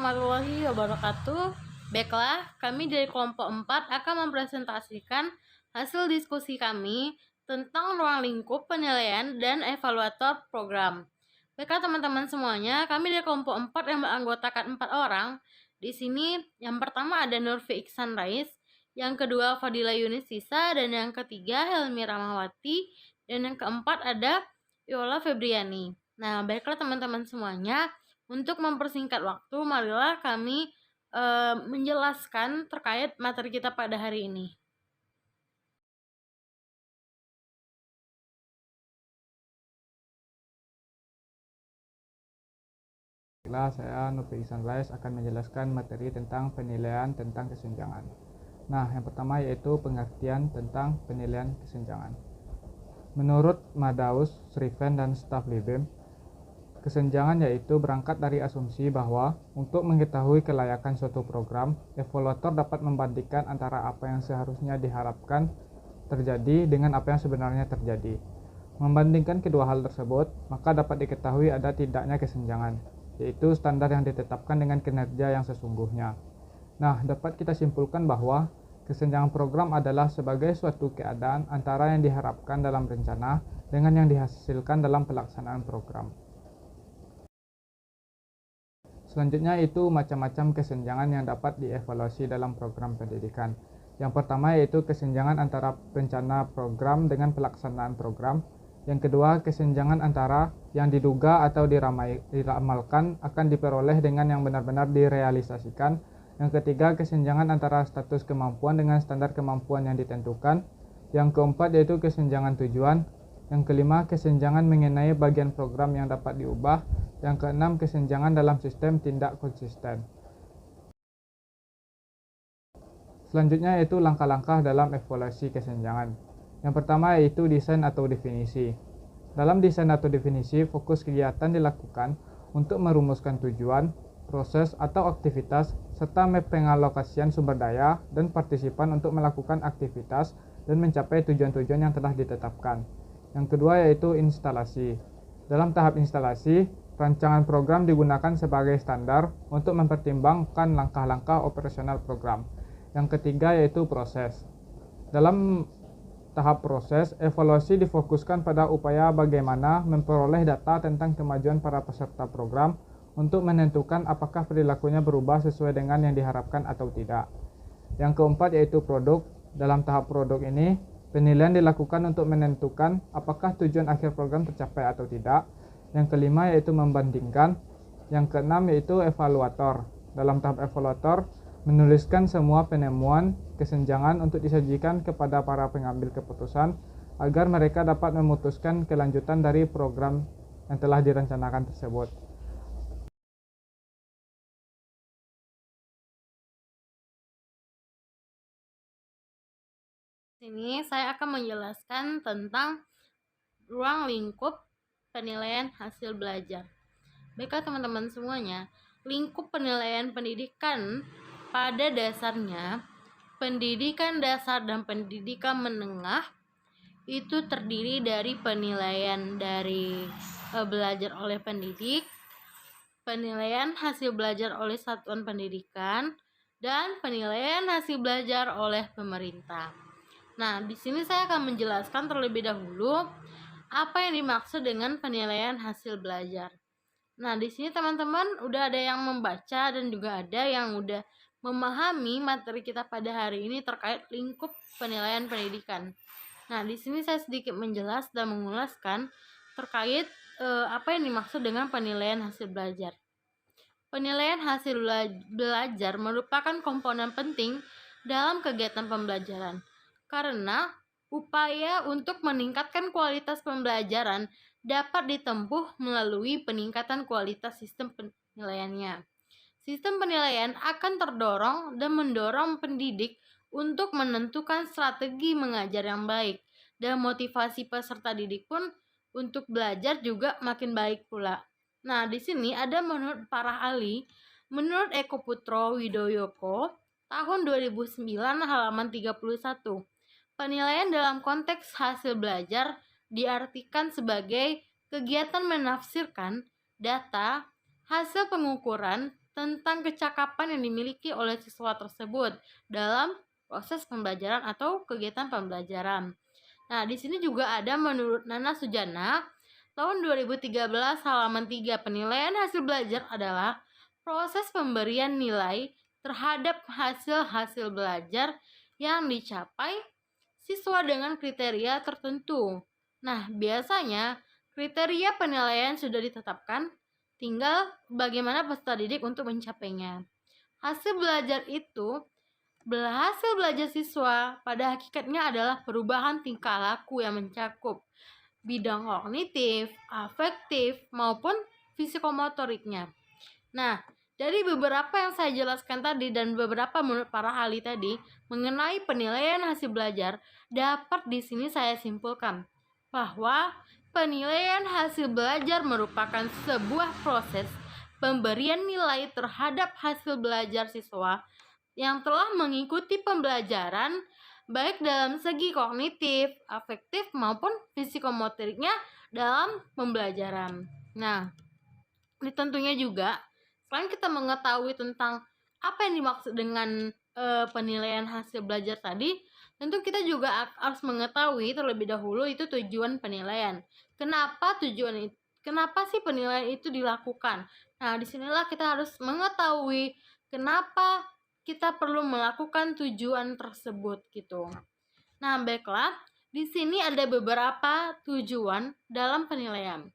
warahmatullahi wabarakatuh. Baiklah, kami dari kelompok 4 akan mempresentasikan hasil diskusi kami tentang ruang lingkup penilaian dan evaluator program. Baiklah teman-teman semuanya, kami dari kelompok 4 yang beranggotakan 4 orang. Di sini yang pertama ada Nurfi Iksan Rais, yang kedua Fadila Yunisisa, dan yang ketiga Helmi Ramawati, dan yang keempat ada Yola Febriani. Nah, baiklah teman-teman semuanya, untuk mempersingkat waktu, marilah kami menjelaskan terkait materi kita pada hari ini. Saya Nurfi Iksan Rais akan menjelaskan materi tentang penilaian tentang kesenjangan. Nah, yang pertama yaitu pengertian tentang penilaian kesenjangan. Menurut Madaus, Sriven, dan staf LIBIM, kesenjangan yaitu berangkat dari asumsi bahwa untuk mengetahui kelayakan suatu program, evaluator dapat membandingkan antara apa yang seharusnya diharapkan terjadi dengan apa yang sebenarnya terjadi. Membandingkan kedua hal tersebut, maka dapat diketahui ada tidaknya kesenjangan, yaitu standar yang ditetapkan dengan kinerja yang sesungguhnya. Nah, dapat kita simpulkan bahwa kesenjangan program adalah sebagai suatu keadaan antara yang diharapkan dalam rencana dengan yang dihasilkan dalam pelaksanaan program. Selanjutnya itu macam-macam kesenjangan yang dapat dievaluasi dalam program pendidikan. Yang pertama yaitu kesenjangan antara rencana program dengan pelaksanaan program. Yang kedua, kesenjangan antara yang diduga atau diramalkan akan diperoleh dengan yang benar-benar direalisasikan. Yang ketiga, kesenjangan antara status kemampuan dengan standar kemampuan yang ditentukan. Yang keempat yaitu kesenjangan tujuan. Yang kelima, kesenjangan mengenai bagian program yang dapat diubah. Yang keenam, kesenjangan dalam sistem tindak konsisten. Selanjutnya yaitu langkah-langkah dalam evaluasi kesenjangan. Yang pertama yaitu desain atau definisi. Dalam desain atau definisi, fokus kegiatan dilakukan untuk merumuskan tujuan, proses atau aktivitas, serta pengalokasian sumber daya dan partisipan untuk melakukan aktivitas dan mencapai tujuan-tujuan yang telah ditetapkan. Yang kedua yaitu instalasi. Dalam tahap instalasi, rancangan program digunakan sebagai standar untuk mempertimbangkan langkah-langkah operasional program. Yang ketiga yaitu proses. Dalam tahap proses, evaluasi difokuskan pada upaya bagaimana memperoleh data tentang kemajuan para peserta program untuk menentukan apakah perilakunya berubah sesuai dengan yang diharapkan atau tidak. Yang keempat yaitu produk. Dalam tahap produk ini, penilaian dilakukan untuk menentukan apakah tujuan akhir program tercapai atau tidak. Yang kelima yaitu membandingkan. Yang keenam yaitu evaluator. Dalam tahap evaluator, menuliskan semua penemuan kesenjangan untuk disajikan kepada para pengambil keputusan agar mereka dapat memutuskan kelanjutan dari program yang telah direncanakan tersebut. Sini saya akan menjelaskan tentang ruang lingkup penilaian hasil belajar. Baiklah teman-teman semuanya, lingkup penilaian pendidikan pada dasarnya, pendidikan dasar dan pendidikan menengah itu terdiri dari penilaian dari belajar oleh pendidik, penilaian hasil belajar oleh satuan pendidikan, dan penilaian hasil belajar oleh pemerintah. Nah, di sini saya akan menjelaskan terlebih dahulu apa yang dimaksud dengan penilaian hasil belajar. Nah, di sini teman-teman udah ada yang membaca dan juga ada yang udah memahami materi kita pada hari ini terkait lingkup penilaian pendidikan. Nah, di sini saya sedikit menjelas dan mengulaskan terkait apa yang dimaksud dengan penilaian hasil belajar. Penilaian hasil belajar merupakan komponen penting dalam kegiatan pembelajaran karena upaya untuk meningkatkan kualitas pembelajaran dapat ditempuh melalui peningkatan kualitas sistem penilaiannya. Sistem penilaian akan terdorong dan mendorong pendidik untuk menentukan strategi mengajar yang baik, dan motivasi peserta didik pun untuk belajar juga makin baik pula. Nah, di sini ada menurut para ahli, menurut Eko Putro Widoyoko, tahun 2009 halaman 31. Penilaian dalam konteks hasil belajar diartikan sebagai kegiatan menafsirkan data, hasil pengukuran, tentang kecakapan yang dimiliki oleh siswa tersebut dalam proses pembelajaran atau kegiatan pembelajaran. Nah, di sini juga ada menurut Nana Sujana, tahun 2013 halaman 3, penilaian hasil belajar adalah proses pemberian nilai terhadap hasil-hasil belajar yang dicapai siswa dengan kriteria tertentu. Nah, biasanya kriteria penilaian sudah ditetapkan, tinggal bagaimana peserta didik untuk mencapainya. Hasil belajar siswa pada hakikatnya adalah perubahan tingkah laku yang mencakup bidang kognitif, afektif, maupun fisikomotoriknya. Nah, dari beberapa yang saya jelaskan tadi dan beberapa menurut para ahli tadi mengenai penilaian hasil belajar, dapat di sini saya simpulkan bahwa penilaian hasil belajar merupakan sebuah proses pemberian nilai terhadap hasil belajar siswa yang telah mengikuti pembelajaran baik dalam segi kognitif, afektif maupun fisikomotoriknya dalam pembelajaran. Nah, ini tentunya juga selain kita mengetahui tentang apa yang dimaksud dengan penilaian hasil belajar tadi, tentu kita juga harus mengetahui terlebih dahulu itu tujuan penilaian. Kenapa sih penilaian itu dilakukan? Nah, disinilah kita harus mengetahui kenapa kita perlu melakukan tujuan tersebut gitu. Nah, baiklah, di sini ada beberapa tujuan dalam penilaian.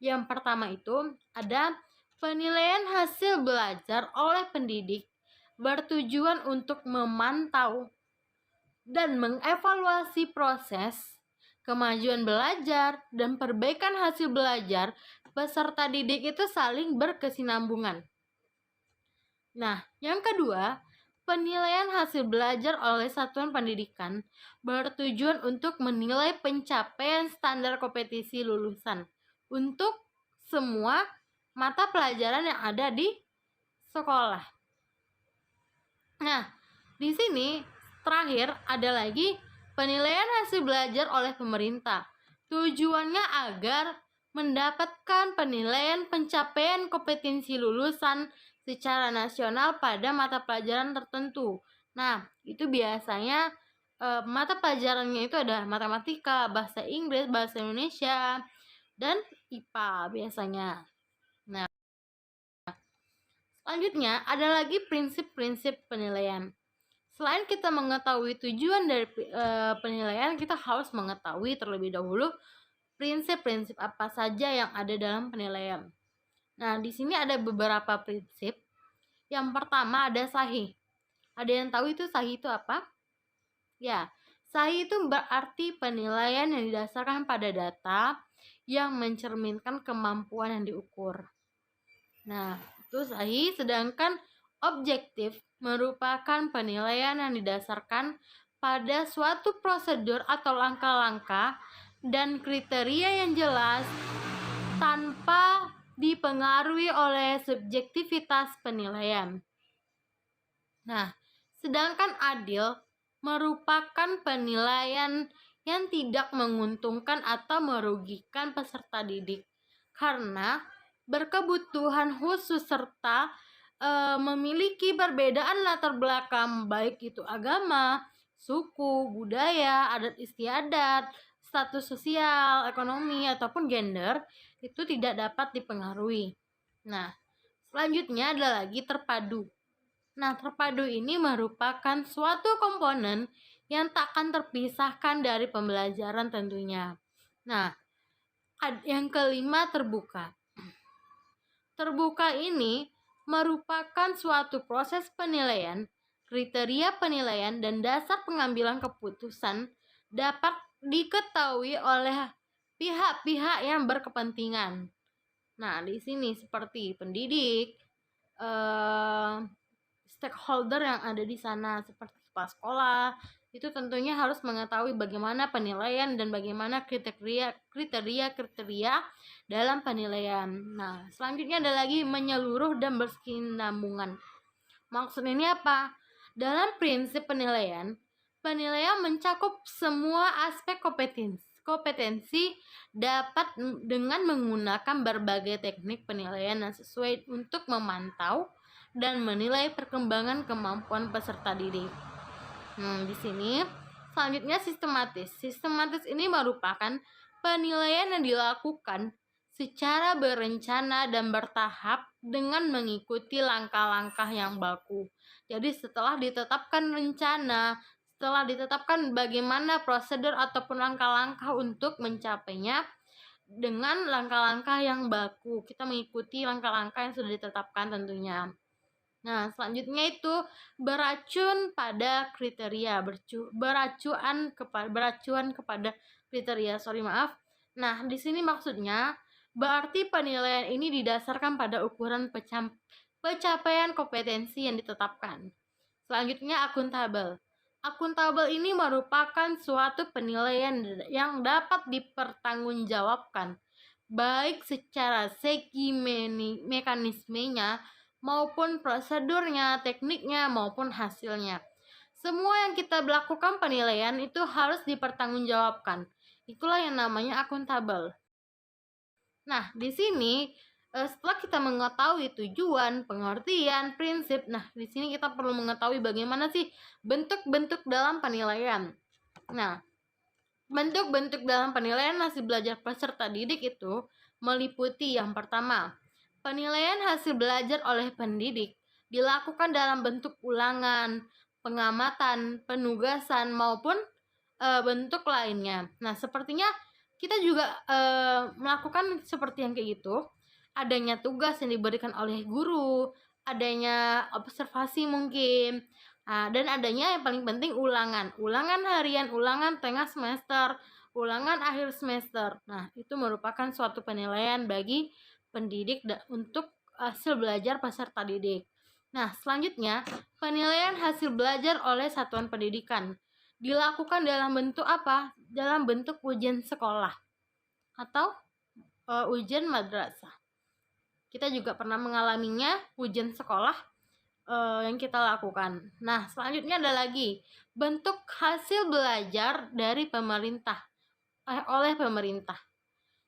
Yang pertama itu ada penilaian hasil belajar oleh pendidik bertujuan untuk memantau dan mengevaluasi proses kemajuan belajar dan perbaikan hasil belajar peserta didik itu saling berkesinambungan. Nah, yang kedua, penilaian hasil belajar oleh satuan pendidikan bertujuan untuk menilai pencapaian standar kompetisi lulusan untuk semua mata pelajaran yang ada di sekolah. Nah, di sini terakhir ada lagi penilaian hasil belajar oleh pemerintah. Tujuannya agar mendapatkan penilaian pencapaian kompetensi lulusan secara nasional pada mata pelajaran tertentu. Nah, itu biasanya mata pelajarannya itu ada matematika, bahasa Inggris, bahasa Indonesia, dan IPA biasanya. Nah, selanjutnya ada lagi prinsip-prinsip penilaian. Selain kita mengetahui tujuan dari penilaian, kita harus mengetahui terlebih dahulu prinsip-prinsip apa saja yang ada dalam penilaian. Nah, di sini ada beberapa prinsip. Yang pertama ada sahih. Ada yang tahu itu sahih itu apa? Ya, sahih itu berarti penilaian yang didasarkan pada data yang mencerminkan kemampuan yang diukur. Nah, itu sahih. Sedangkan objektif merupakan penilaian yang didasarkan pada suatu prosedur atau langkah-langkah dan kriteria yang jelas tanpa dipengaruhi oleh subjektivitas penilaian. Nah, sedangkan adil merupakan penilaian yang tidak menguntungkan atau merugikan peserta didik karena berkebutuhan khusus serta memiliki perbedaan latar belakang baik itu agama, suku, budaya, adat istiadat, status sosial, ekonomi, ataupun gender itu tidak dapat dipengaruhi. Nah, selanjutnya ada lagi terpadu. Nah, terpadu ini merupakan suatu komponen yang takkan terpisahkan dari pembelajaran tentunya. Nah, yang kelima terbuka. Terbuka ini merupakan suatu proses penilaian, kriteria penilaian, dan dasar pengambilan keputusan dapat diketahui oleh pihak-pihak yang berkepentingan. Nah, di sini seperti pendidik, stakeholder yang ada di sana seperti kepala sekolah, itu tentunya harus mengetahui bagaimana penilaian dan bagaimana kriteria dalam penilaian. Nah, selanjutnya ada lagi menyeluruh dan berkesinambungan. Maksud ini apa? Dalam prinsip penilaian mencakup semua aspek kompetensi dapat dengan menggunakan berbagai teknik penilaian yang sesuai untuk memantau dan menilai perkembangan kemampuan peserta didik. Di sini selanjutnya sistematis. Sistematis ini merupakan penilaian yang dilakukan secara berencana dan bertahap dengan mengikuti langkah-langkah yang baku. Jadi setelah ditetapkan rencana, setelah ditetapkan bagaimana prosedur ataupun langkah-langkah untuk mencapainya, dengan langkah-langkah yang baku, kita mengikuti langkah-langkah yang sudah ditetapkan tentunya. Nah, selanjutnya itu beracuan pada kriteria, beracuan kepada kriteria. Nah, di sini maksudnya berarti penilaian ini didasarkan pada ukuran pencapaian kompetensi yang ditetapkan. Selanjutnya akuntabel. Akuntabel ini merupakan suatu penilaian yang dapat dipertanggungjawabkan, baik secara segi mekanismenya maupun prosedurnya, tekniknya maupun hasilnya. Semua yang kita lakukan penilaian itu harus dipertanggungjawabkan. Itulah yang namanya akuntabel. Nah, di sini setelah kita mengetahui tujuan, pengertian, prinsip, nah di sini kita perlu mengetahui bagaimana sih bentuk-bentuk dalam penilaian. Nah, bentuk-bentuk dalam penilaian hasil belajar peserta didik itu meliputi yang pertama, penilaian hasil belajar oleh pendidik dilakukan dalam bentuk ulangan, pengamatan, penugasan maupun bentuk lainnya. Nah, sepertinya kita juga melakukan seperti yang kayak gitu. Adanya tugas yang diberikan oleh guru, adanya observasi mungkin, dan adanya yang paling penting ulangan harian, ulangan tengah semester, ulangan akhir semester. Nah, itu merupakan suatu penilaian bagi pendidik untuk hasil belajar peserta didik. Nah, selanjutnya penilaian hasil belajar oleh satuan pendidikan dilakukan dalam bentuk apa? Dalam bentuk ujian sekolah atau ujian madrasah. Kita juga pernah mengalaminya, ujian sekolah yang kita lakukan. Nah, selanjutnya ada lagi bentuk hasil belajar dari pemerintah oleh pemerintah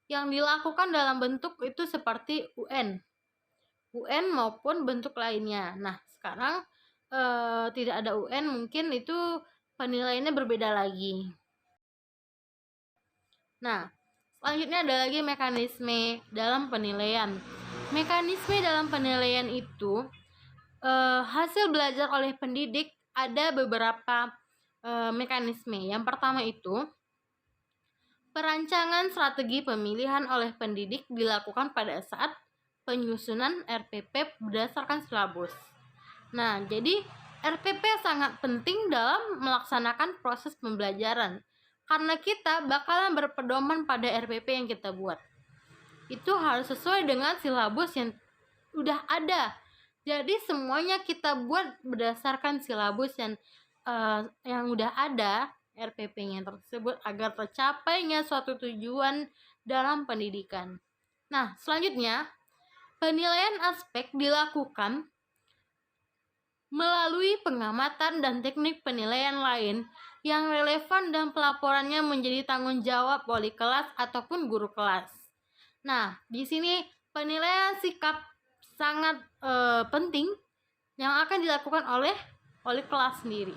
yang dilakukan dalam bentuk itu seperti UN maupun bentuk lainnya. Nah, sekarang tidak ada UN, mungkin itu penilaiannya berbeda lagi. Nah, selanjutnya ada lagi mekanisme dalam penilaian. Mekanisme dalam penilaian itu hasil belajar oleh pendidik ada beberapa mekanisme. Yang pertama itu perancangan strategi pemilihan oleh pendidik dilakukan pada saat penyusunan RPP berdasarkan silabus. Nah, jadi RPP sangat penting dalam melaksanakan proses pembelajaran karena kita bakalan berpedoman pada RPP yang kita buat. Itu harus sesuai dengan silabus yang udah ada. Jadi semuanya kita buat berdasarkan silabus yang udah ada RPP-nya tersebut agar tercapainya suatu tujuan dalam pendidikan. Nah, selanjutnya penilaian aspek dilakukan melalui pengamatan dan teknik penilaian lain yang relevan dan pelaporannya menjadi tanggung jawab wali kelas ataupun guru kelas. Nah, di sini penilaian sikap sangat penting yang akan dilakukan oleh wali kelas sendiri.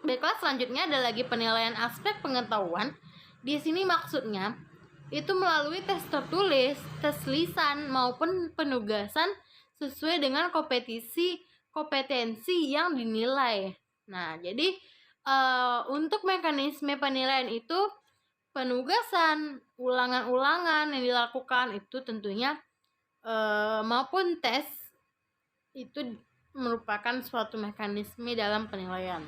Baiklah, selanjutnya ada lagi penilaian aspek pengetahuan. Di sini maksudnya itu melalui tes tertulis, tes lisan maupun penugasan sesuai dengan kompetensi yang dinilai. Nah, jadi untuk mekanisme penilaian itu penugasan, ulangan-ulangan yang dilakukan itu tentunya maupun tes itu merupakan suatu mekanisme dalam penilaian.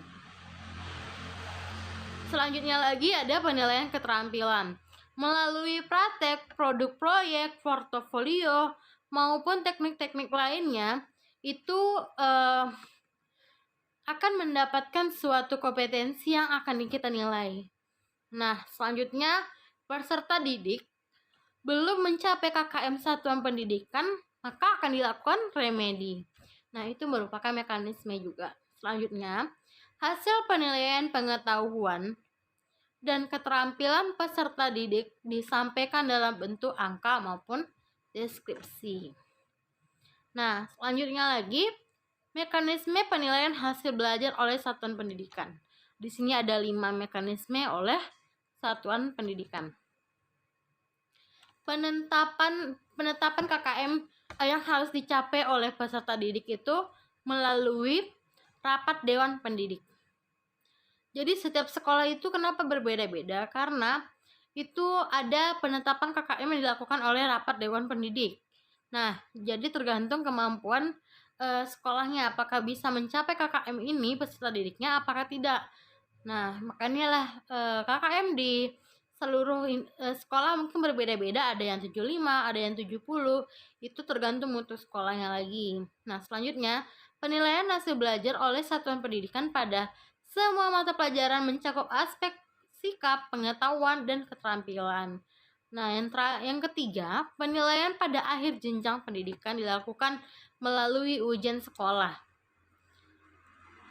Selanjutnya lagi ada penilaian keterampilan melalui praktek, produk proyek, portofolio maupun teknik-teknik lainnya itu akan mendapatkan suatu kompetensi yang akan kita nilai. Nah, selanjutnya peserta didik belum mencapai KKM satuan pendidikan, maka akan dilakukan remedi. Nah, itu merupakan mekanisme juga. Selanjutnya, hasil penilaian pengetahuan dan keterampilan peserta didik disampaikan dalam bentuk angka maupun deskripsi. Nah, selanjutnya lagi, mekanisme penilaian hasil belajar oleh satuan pendidikan. Di sini ada 5 mekanisme oleh satuan pendidikan. Penetapan KKM yang harus dicapai oleh peserta didik itu melalui rapat dewan pendidik. Jadi setiap sekolah itu kenapa berbeda-beda? Karena itu ada penetapan KKM yang dilakukan oleh rapat dewan pendidik. Nah, jadi tergantung kemampuan sekolahnya, apakah bisa mencapai KKM ini peserta didiknya, apakah tidak. Nah, makanya lah KKM di seluruh sekolah mungkin berbeda-beda, ada yang 75, ada yang 70, itu tergantung mutu sekolahnya lagi. Nah, selanjutnya, penilaian hasil belajar oleh satuan pendidikan pada semua mata pelajaran mencakup aspek sikap, pengetahuan, dan keterampilan. Nah, yang ketiga, penilaian pada akhir jenjang pendidikan dilakukan melalui ujian sekolah.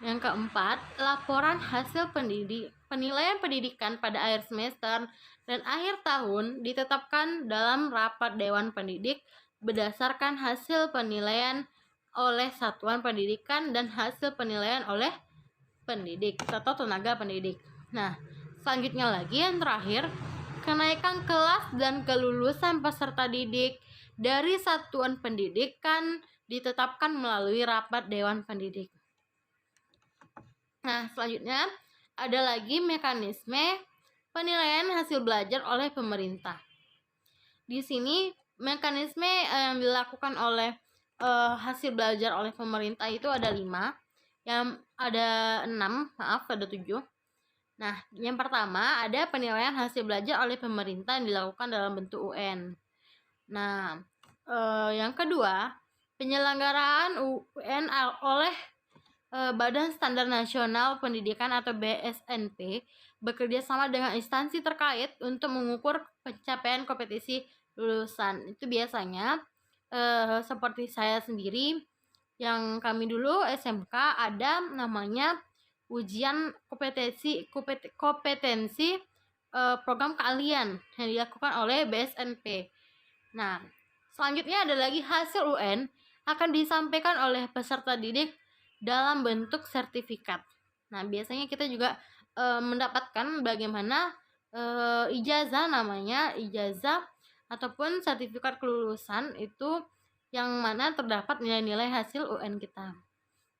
Yang keempat, laporan hasil penilaian pendidikan pada akhir semester dan akhir tahun ditetapkan dalam rapat dewan pendidik berdasarkan hasil penilaian oleh satuan pendidikan dan hasil penilaian oleh pendidik atau tenaga pendidik. Nah, selanjutnya lagi yang terakhir, kenaikan kelas dan kelulusan peserta didik dari satuan pendidikan ditetapkan melalui rapat dewan pendidik. Nah, selanjutnya ada lagi mekanisme penilaian hasil belajar oleh pemerintah. Di sini mekanisme yang dilakukan oleh hasil belajar oleh pemerintah itu ada 5, yang ada 7. Nah, yang pertama ada penilaian hasil belajar oleh pemerintah yang dilakukan dalam bentuk UN. Nah, yang kedua, penyelenggaraan UN oleh Badan Standar Nasional Pendidikan atau BSNP bekerja sama dengan instansi terkait untuk mengukur pencapaian kompetisi lulusan. Itu biasanya seperti saya sendiri, yang kami dulu SMK ada namanya ujian kompetensi program keahlian yang dilakukan oleh BSNP. Nah, selanjutnya ada lagi hasil UN akan disampaikan oleh peserta didik dalam bentuk sertifikat. Nah, biasanya kita juga mendapatkan bagaimana ijazah, namanya ijazah ataupun sertifikat kelulusan itu yang mana terdapat nilai-nilai hasil UN kita.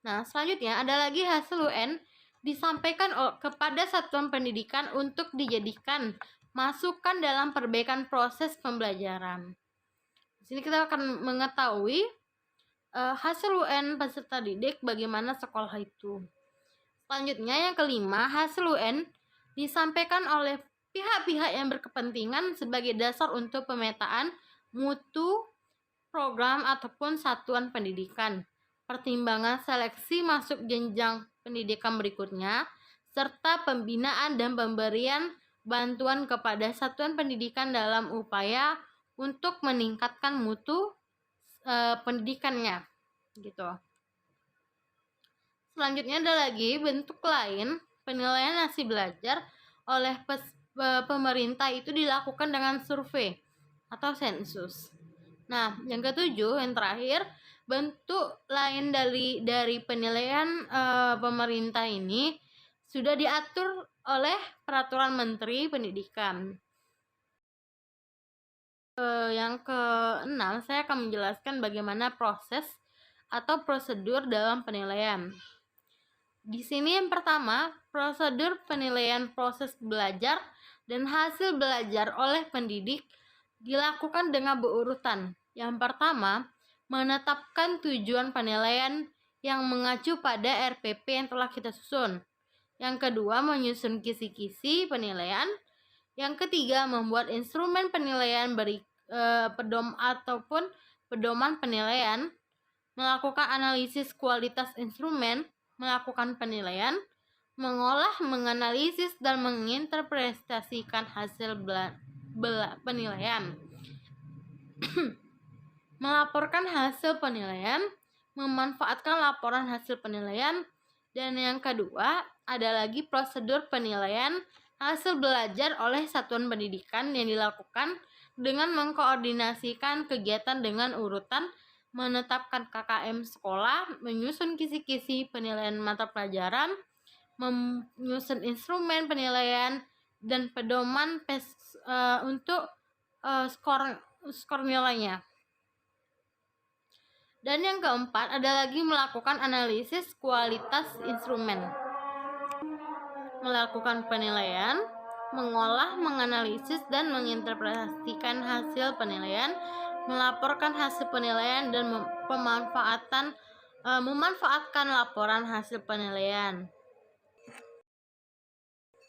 Nah, selanjutnya ada lagi hasil UN disampaikan kepada satuan pendidikan untuk dijadikan masukan dalam perbaikan proses pembelajaran. Di sini kita akan mengetahui hasil UN peserta didik bagaimana sekolah itu. Selanjutnya yang kelima, hasil UN disampaikan oleh pihak-pihak yang berkepentingan sebagai dasar untuk pemetaan mutu program ataupun satuan pendidikan, pertimbangan seleksi masuk jenjang pendidikan berikutnya, serta pembinaan dan pemberian bantuan kepada satuan pendidikan dalam upaya untuk meningkatkan mutu pendidikannya, gitu. Selanjutnya ada lagi bentuk lain penilaian hasil belajar oleh pemerintah itu dilakukan dengan survei atau sensus. Nah, yang ketujuh, yang terakhir, bentuk lain dari penilaian pemerintah ini sudah diatur oleh Peraturan Menteri Pendidikan. Yang keenam, saya akan menjelaskan bagaimana proses atau prosedur dalam penilaian. Di sini yang pertama, prosedur penilaian proses belajar dan hasil belajar oleh pendidik dilakukan dengan berurutan. Yang pertama, menetapkan tujuan penilaian yang mengacu pada RPP yang telah kita susun. Yang kedua, menyusun kisi-kisi penilaian. Yang ketiga, membuat instrumen penilaian pedoman penilaian, melakukan analisis kualitas instrumen, melakukan penilaian, mengolah, menganalisis, dan menginterpretasikan hasil penilaian, melaporkan hasil penilaian, memanfaatkan laporan hasil penilaian, dan yang kedua ada lagi prosedur penilaian hasil belajar oleh satuan pendidikan yang dilakukan dengan mengkoordinasikan kegiatan dengan urutan menetapkan KKM sekolah, menyusun kisi-kisi penilaian mata pelajaran, menyusun instrumen penilaian, dan pedoman untuk skor nilainya. Dan yang keempat ada lagi melakukan analisis kualitas instrumen, melakukan penilaian, mengolah, menganalisis, dan menginterpretasikan hasil penilaian, melaporkan hasil penilaian, dan memanfaatkan laporan hasil penilaian.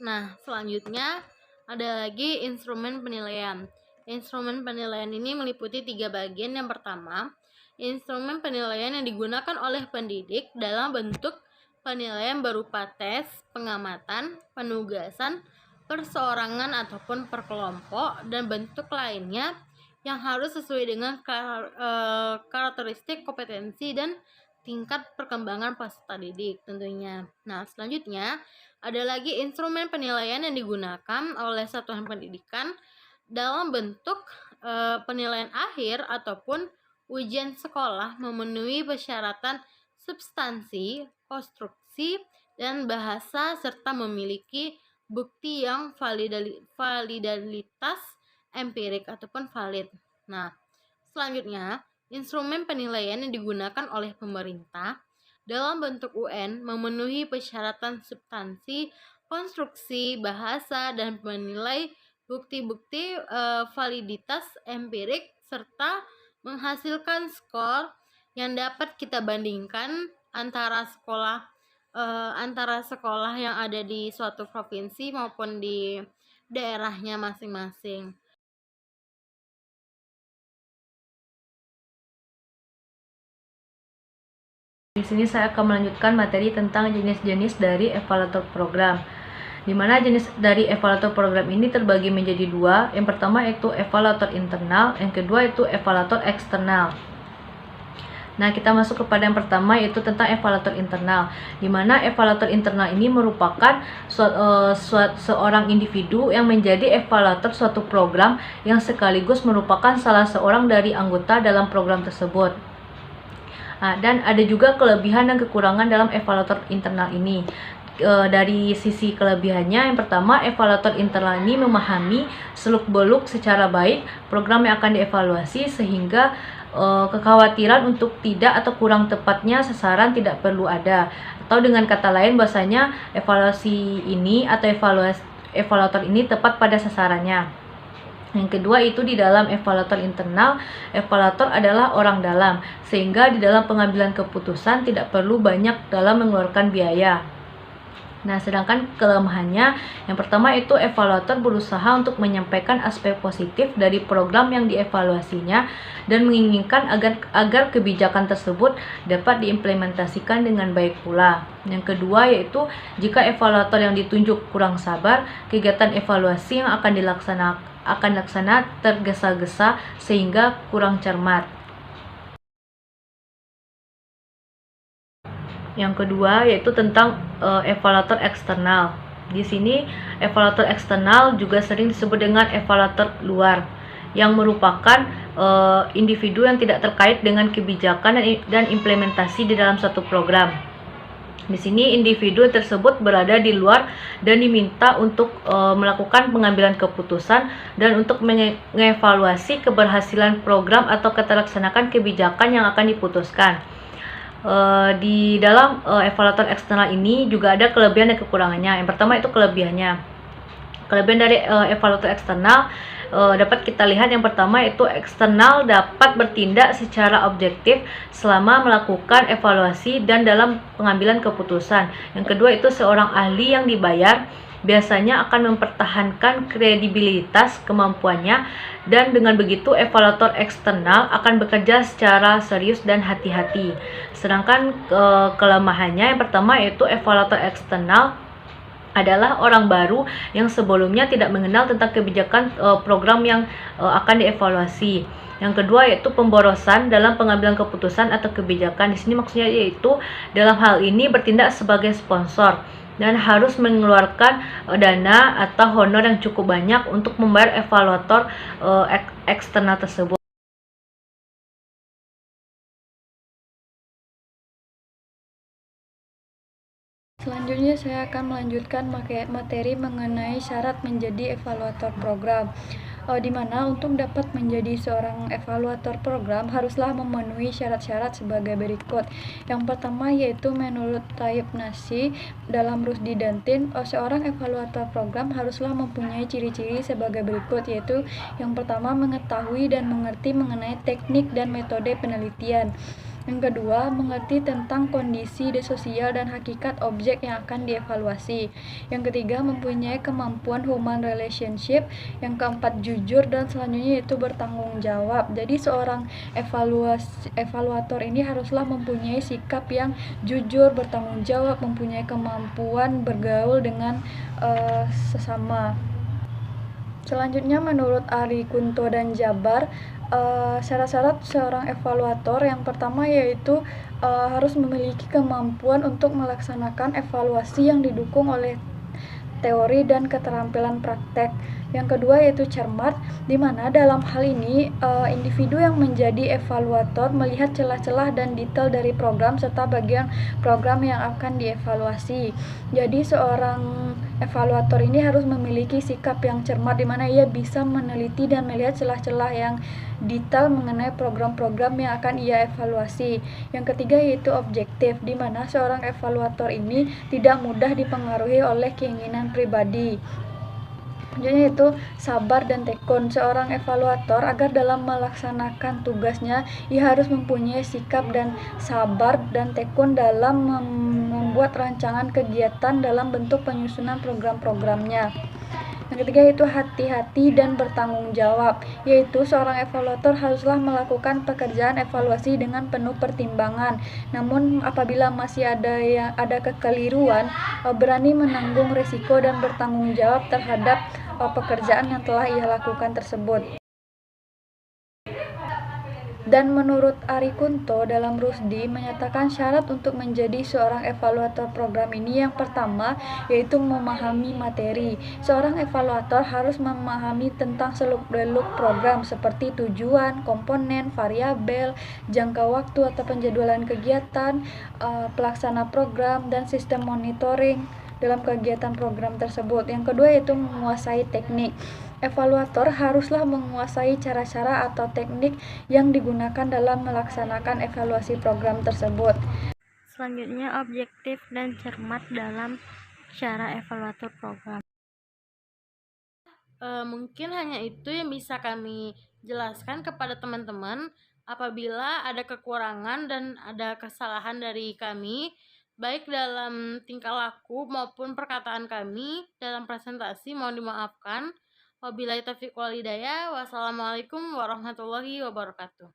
Nah, selanjutnya ada lagi instrumen penilaian. Instrumen penilaian ini meliputi 3 bagian. Yang pertama, instrumen penilaian yang digunakan oleh pendidik dalam bentuk penilaian berupa tes, pengamatan, penugasan, perseorangan ataupun per kelompok, dan bentuk lainnya yang harus sesuai dengan karakteristik kompetensi dan tingkat perkembangan peserta didik tentunya. Nah, selanjutnya ada lagi instrumen penilaian yang digunakan oleh satuan pendidikan dalam bentuk penilaian akhir ataupun ujian sekolah memenuhi persyaratan substansi, konstruksi, dan bahasa serta memiliki bukti yang validalitas empirik ataupun valid. Nah, selanjutnya instrumen penilaian yang digunakan oleh pemerintah dalam bentuk UN memenuhi persyaratan substansi, konstruksi, bahasa, dan menilai bukti-bukti validitas empirik serta menghasilkan skor yang dapat kita bandingkan antara sekolah yang ada di suatu provinsi maupun di daerahnya masing-masing. Di sini saya akan melanjutkan materi tentang jenis-jenis dari evaluator program. Di mana jenis dari evaluator program ini terbagi menjadi 2. Yang pertama yaitu evaluator internal, yang kedua itu evaluator eksternal. Nah, kita masuk kepada yang pertama yaitu tentang evaluator internal. Di mana evaluator internal ini merupakan seorang individu yang menjadi evaluator suatu program yang sekaligus merupakan salah seorang dari anggota dalam program tersebut. Dan ada juga kelebihan dan kekurangan dalam evaluator internal ini. Dari sisi kelebihannya, yang pertama, evaluator internal ini memahami seluk-beluk secara baik program yang akan dievaluasi sehingga kekhawatiran untuk tidak atau kurang tepatnya sasaran tidak perlu ada. Atau dengan kata lain bahasanya evaluasi ini atau evaluator ini tepat pada sasarannya. Yang kedua itu di dalam evaluator internal, evaluator adalah orang dalam, sehingga di dalam pengambilan keputusan tidak perlu banyak dalam mengeluarkan biaya. Nah, sedangkan kelemahannya, yang pertama itu evaluator berusaha untuk menyampaikan aspek positif dari program yang dievaluasinya dan menginginkan agar kebijakan tersebut dapat diimplementasikan dengan baik pula. Yang kedua yaitu jika evaluator yang ditunjuk kurang sabar, kegiatan evaluasi yang akan dilaksanakan tergesa-gesa sehingga kurang cermat. Yang kedua yaitu tentang evaluator eksternal. Di sini evaluator eksternal juga sering disebut dengan evaluator luar, yang merupakan individu yang tidak terkait dengan kebijakan dan implementasi di dalam suatu program. Di sini individu tersebut berada di luar dan diminta untuk melakukan pengambilan keputusan dan untuk mengevaluasi keberhasilan program atau keterlaksanaan kebijakan yang akan diputuskan. Di dalam evaluator eksternal ini juga ada kelebihan dan kekurangannya. Yang pertama itu kelebihannya. Kelebihan dari evaluator eksternal dapat kita lihat, yang pertama itu eksternal dapat bertindak secara objektif selama melakukan evaluasi dan dalam pengambilan keputusan. Yang kedua itu seorang ahli yang dibayar biasanya akan mempertahankan kredibilitas kemampuannya, dan dengan begitu evaluator eksternal akan bekerja secara serius dan hati-hati. Sedangkan kelemahannya, yang pertama yaitu evaluator eksternal adalah orang baru yang sebelumnya tidak mengenal tentang kebijakan program yang akan dievaluasi. Yang kedua yaitu pemborosan dalam pengambilan keputusan atau kebijakan. Di sini maksudnya yaitu dalam hal ini bertindak sebagai sponsor dan harus mengeluarkan dana atau honor yang cukup banyak untuk membayar evaluator eksternal tersebut. Selanjutnya saya akan melanjutkan materi mengenai syarat menjadi evaluator program. Di mana untuk dapat menjadi seorang evaluator program haruslah memenuhi syarat-syarat sebagai berikut. Yang pertama yaitu menurut Taib Nasi dalam Rusdi dan Tin, seorang evaluator program haruslah mempunyai ciri-ciri sebagai berikut, yaitu yang pertama mengetahui dan mengerti mengenai teknik dan metode penelitian. Yang kedua, mengerti tentang kondisi sosial dan hakikat objek yang akan dievaluasi. Yang ketiga, mempunyai kemampuan human relationship. Yang keempat, jujur, dan selanjutnya itu bertanggung jawab. Jadi seorang evaluator ini haruslah mempunyai sikap yang jujur, bertanggung jawab, mempunyai kemampuan bergaul dengan sesama. Selanjutnya menurut Ari Kunto dan Jabar, syarat-syarat seorang evaluator yang pertama yaitu harus memiliki kemampuan untuk melaksanakan evaluasi yang didukung oleh teori dan keterampilan praktek. Yang kedua yaitu cermat, di mana dalam hal ini individu yang menjadi evaluator melihat celah-celah dan detail dari program serta bagian program yang akan dievaluasi. Jadi seorang evaluator ini harus memiliki sikap yang cermat, di mana ia bisa meneliti dan melihat celah-celah yang detail mengenai program-program yang akan ia evaluasi. Yang ketiga yaitu objektif, di mana seorang evaluator ini tidak mudah dipengaruhi oleh keinginan pribadi. Selanjutnya itu sabar dan tekun. Seorang evaluator agar dalam melaksanakan tugasnya ia harus mempunyai sikap dan sabar dan tekun dalam membuat rancangan kegiatan dalam bentuk penyusunan program-programnya. Yang ketiga itu hati-hati dan bertanggung jawab, yaitu seorang evaluator haruslah melakukan pekerjaan evaluasi dengan penuh pertimbangan. Namun apabila masih ada kekeliruan, berani menanggung risiko dan bertanggung jawab terhadap pekerjaan yang telah ia lakukan tersebut. Dan menurut Ari Kunto dalam Rusdi menyatakan syarat untuk menjadi seorang evaluator program ini yang pertama yaitu memahami materi. Seorang evaluator harus memahami tentang seluk-beluk program seperti tujuan, komponen, variabel, jangka waktu atau penjadwalan kegiatan, pelaksana program, dan sistem monitoring dalam kegiatan program tersebut. Yang kedua yaitu menguasai teknik. Evaluator haruslah menguasai cara-cara atau teknik yang digunakan dalam melaksanakan evaluasi program tersebut. Selanjutnya, objektif dan cermat dalam cara evaluator program. Mungkin hanya itu yang bisa kami jelaskan kepada teman-teman. Apabila ada kekurangan dan ada kesalahan dari kami, baik dalam tingkah laku maupun perkataan kami dalam presentasi, mohon dimaafkan. Wabillahi taufiq wal hidayah. Wassalamualaikum warahmatullahi wabarakatuh.